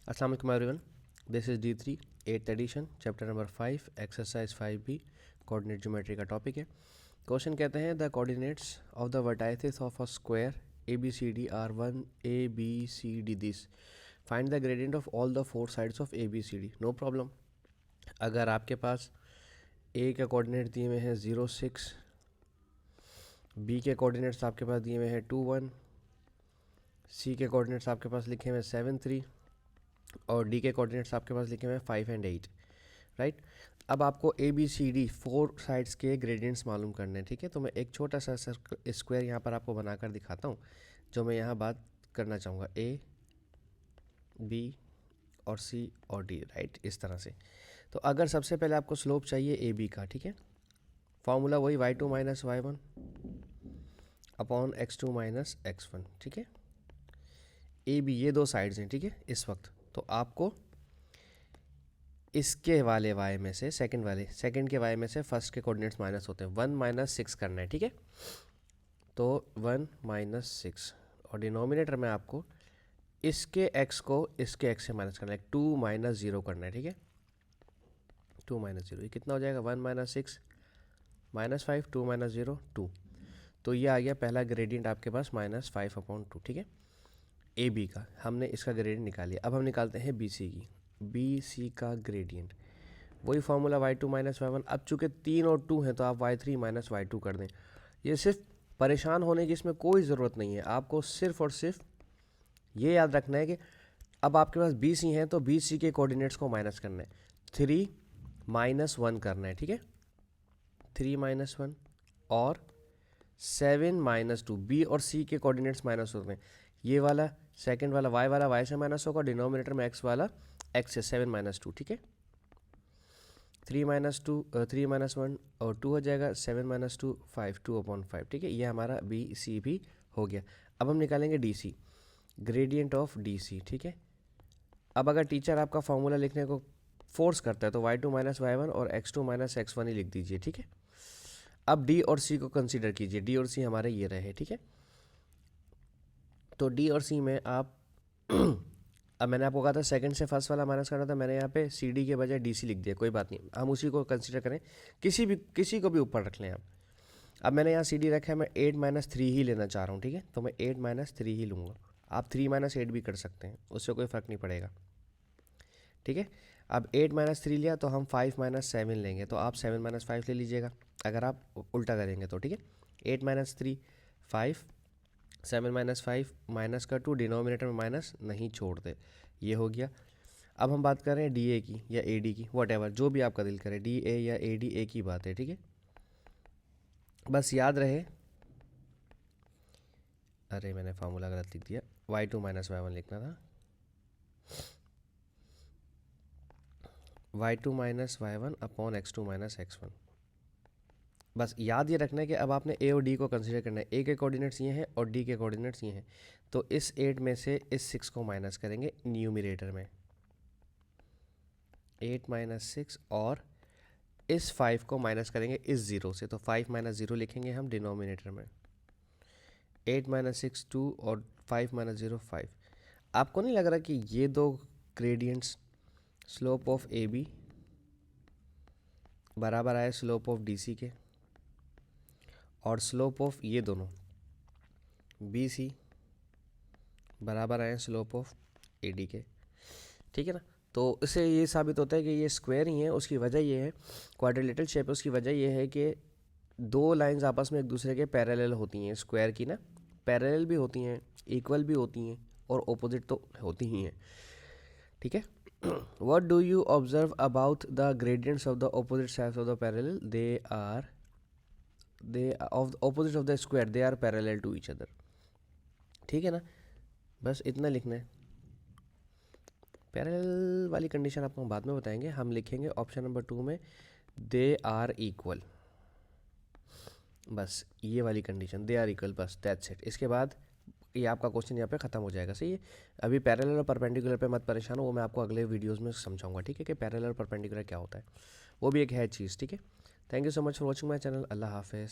अस्सलाम वालेकुम everyone, this is D3 8th edition chapter number 5 exercise 5B coordinate geometry का topic है। Question कहते हैं the coordinates of the vertices of a square ABCD are 1 ABCD this, find the gradient of all the four sides of ABCD। No problem. अगर आपके पास A के coordinate दिए हुए हैं 0 6, B के कोऑर्डिनेट्स आपके पास दिए हुए हैं 2 1, C के कोऑर्डिनेट्स आपके पास लिखे हुए हैं 7 3 और डी के कोऑर्डिनेट्स आपके पास लिखे हुए हैं 5 एंड 8, राइट। अब आपको ABCD फोर साइड्स के ग्रेडियंट्स मालूम करने हैं, ठीक है। तो मैं एक छोटा सा सर्कल स्क्वायर यहाँ पर आपको बनाकर दिखाता हूँ, जो मैं यहाँ बात करना चाहूँगा A B और C और D, राइट, इस तरह से। तो अगर सबसे पहले आपको स्लोप चाहिए AB का, ठीक है, फॉर्मूला वही y2 minus y1 upon x2 minus x1, ठीक है। AB ये दो साइड्स हैं, ठीक है, इस वक्त। तो आपको इसके वाले y में से सेकंड के y में से फर्स्ट के कोऑर्डिनेट्स माइनस होते हैं, 1 माइनस 6 करना है, ठीक है। तो 1 माइनस 6 और डिनोमिनेटर में आपको इसके x को इसके x से माइनस करना है, 2 माइनस 0 करना है, ठीक है। 2 माइनस 0 ये कितना हो जाएगा, 1 माइनस 6 माइनस 5, 2 माइनस 0 2। तो ये आ गया पहला ग्रेडियंट आपके पास -5/2, ठीक है। AB का हमने इसका ग्रेडियंट निकाल लिया। अब हम निकालते हैं BC का ग्रेडियंट, वही फार्मूला y2 माइनस y1। अब चूँकि 3 और 2 हैं तो आप y3 माइनस y2 कर दें। ये सिर्फ परेशान होने की इसमें कोई ज़रूरत नहीं है, आपको सिर्फ और सिर्फ ये याद रखना है कि अब आपके पास BC हैं तो BC के कोऑर्डिनेट्स को माइनस करना है, 3 माइनस 1 करना है, ठीक है। 3 माइनस 1 और 7 माइनस 2, B और C के कोऑर्डिनेट्स माइनस होते हैं। ये वाला सेकंड वाला y वाला y से माइनस होगा, डिनोमिनेटर में x वाला x से 7 माइनस 2, ठीक है। 3 माइनस 1 और 2 हो जाएगा, 7 माइनस 2 5, 2/5, ठीक है। ये हमारा BC भी हो गया। अब हम निकालेंगे DC, ग्रेडियंट ऑफ DC, ठीक है। अब अगर टीचर आपका फॉर्मूला लिखने को फोर्स करता है तो y2 माइनस y1 और x2 माइनस x1 ही लिख दीजिए, ठीक है। अब D और C को कंसीडर कीजिए, D और C हमारे ये रहे, ठीक है। तो D और C में आप अब मैंने आपको कहा था सेकंड से फर्स्ट वाला माइनस करना था, मैंने यहाँ पे CD के बजाय DC लिख दिया, कोई बात नहीं, हम उसी को कंसीडर करें, किसी को भी ऊपर रख लें आप। अब मैंने यहाँ CD रखा है, मैं 8 माइनस 3 ही लेना चाह रहा हूँ, ठीक है। तो मैं 8 माइनस 3 ही लूँगा, आप 3 माइनस 8 भी कर सकते हैं, उससे कोई फ़र्क नहीं पड़ेगा, ठीक है। अब 8 माइनस 3 लिया तो हम 5 माइनस 7 लेंगे, तो आप 7 माइनस 5 ले लीजिएगा अगर आप उल्टा करेंगे तो, ठीक है। 8 माइनस 3 5, 7 माइनस 5 माइनस का 2, डिनोमिनेटर में माइनस नहीं छोड़ते, ये हो गया। अब हम बात कर रहे हैं DA की या AD की, वट जो भी आपका दिल करे, DA या AD एक ही बात है, ठीक है। बस याद रहे, अरे मैंने फार्मूला गलत लिख दिया, y2 माइनस y1 लिखना था, y2 minus y1 upon x2 minus x1। बस याद ये रखना है कि अब आपने A और D को कंसीडर करना है, A के कोऑर्डिनेट्स ये हैं और D के कोऑर्डिनेट्स ये हैं। तो इस 8 में से इस 6 को माइनस करेंगे न्यूमरेटर में, 8 माइनस 6, और इस 5 को माइनस करेंगे इस 0 से, तो 5 माइनस 0 लिखेंगे हम डिनोमिनेटर में। 8 माइनस 6 2 और 5 माइनस 0 5। आपको नहीं लग रहा कि ये दो ग्रेडियंट्स स्लोप ऑफ AB बराबर आए स्लोप ऑफ DC के, और स्लोप ऑफ ये दोनों BC बराबर आए स्लोप ऑफ AD के, ठीक है ना। तो इससे ये साबित होता है कि ये स्क्वायर ही है। उसकी वजह ये है, क्वाड्रिलेटरल शेप है, उसकी वजह ये है कि दो लाइंस आपस में एक दूसरे के पैरेलल होती हैं, स्क्वायर की ना पैरेलल भी होती हैं, इक्वल भी होती हैं, और ऑपोजिट तो होती ही हैं, ठीक है। What do you observe about the gradients of the opposite sides of the parallel? They of the opposite of the square, they are parallel to each other, ठीक है ना। बस इतना लिखना है। पैरेलल वाली कंडीशन आपको हम बाद में बताएंगे, हम लिखेंगे ऑप्शन नंबर 2 में दे आर इक्वल, बस ये वाली कंडीशन दे आर इक्वल, बस दैट्स इट। इसके बाद ये आपका क्वेश्चन यहाँ पे ख़त्म हो जाएगा, सही है। अभी पैरेलल और परपेंडिकुलर पे मत परेशान हो, वो मैं आपको अगले वीडियोस में समझाऊंगा, ठीक है, कि पैरेलल और परपेंडिकुलर क्या होता है, वो भी एक है चीज़, ठीक है। Thank you so much for watching my channel. अल्लाह हाफिज़।